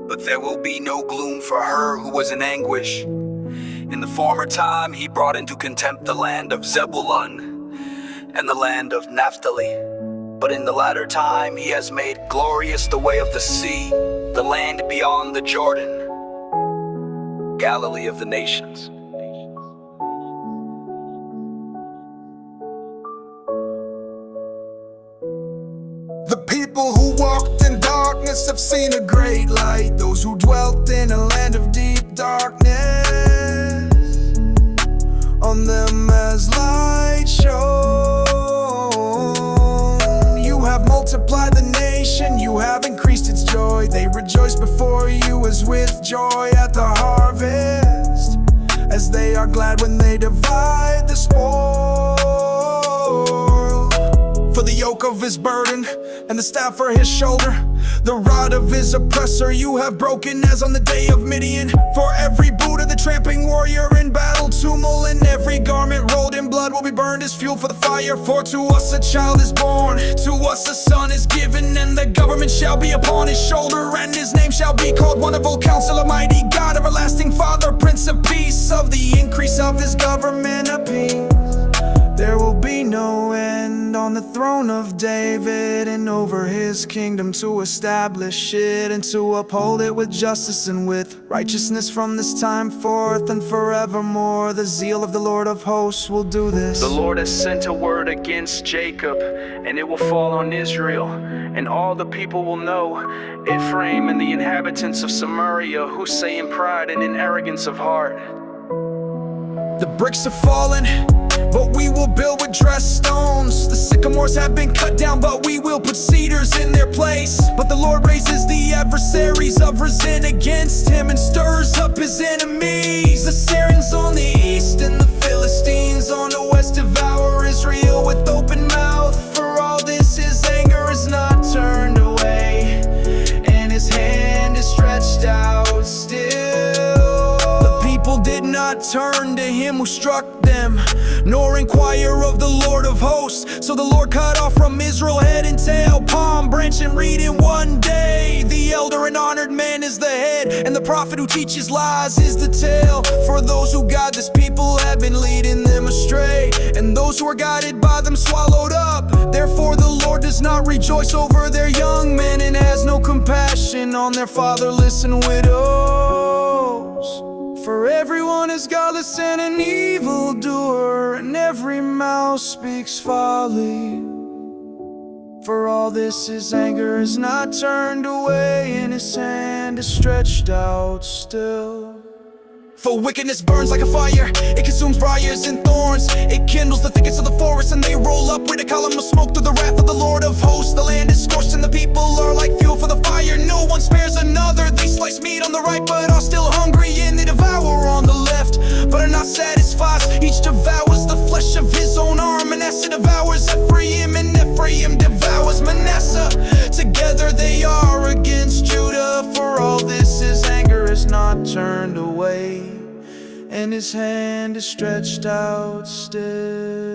but there will be no gloom for her who was in anguish. In the former time he brought into contempt the land of Zebulun and the land of Naphtali. But in the latter time he has made glorious the way of the sea, the land beyond the Jordan, Galilee of the nations. The people who walked in darkness have seen a great light. Those who dwelt in a land of deep darkness, on them as light shone. You have multiplied the nation, you have increased its joy. They rejoice before you as with joy at the harvest, as they are glad when they divide the spoil. For the yoke of his burden and the staff for his shoulder, the rod of his oppressor you have broken, as on the day of Midian. For every boot of the tramping warrior in battle tumult, and every garment rolled in blood will be burned as fuel for the fire. For to us a child is born, to us a son is given, and the government shall be upon his shoulder, and his name shall be called Wonderful Counselor, Mighty God, Everlasting Father, Prince of Peace. Of the increase of his government of peace there will be no end, on the throne of David and over his kingdom, to establish it and to uphold it with justice and with righteousness from this time forth and forevermore. The zeal of the Lord of hosts will do this. The Lord has sent a word against Jacob, and it will fall on Israel, and all the people will know. Ephraim and the inhabitants of Samaria, who say in pride and in arrogance of heart, the bricks have fallen, but we will build with dressed stones. The sycamores have been cut down, but we will put cedars in their place. But the Lord raises the adversaries of Rezin against him, and stirs up his enemies. The Syrians on the east and the Philistines on the west devour Israel with open mouth. For all this his anger is not turned away, and his hand is stretched out still. The people did not turn to him who struck them, nor inquire of the Lord of hosts. So the Lord cut off from Israel head and tail, palm branch and reed in one day. The elder and honored man is the head, and the prophet who teaches lies is the tail. For those who guide this people have been leading them astray, and those who are guided by them swallowed up. Therefore the Lord does not rejoice over their young men, and has no compassion on their fatherless and widows. For everyone is godless and an evildoer, and every mouth speaks folly. For all this his anger is not turned away, and his hand is stretched out still. For wickedness burns like a fire, it consumes briars and thorns. It kindles the thickets of the forest, and they roll up with a column of smoke through the wrath of the Lord of hosts. The land is scorched and the people are like fuel for the fire. No one spares another. They slice meat on the right but are still hungry, and they devour on the left but are not satisfied. Each devours the flesh of his own arm. Manasseh devours Ephraim, and Ephraim devours Manasseh. Together they are against Judah. For all this his anger is not turned away, and his hand is stretched out still.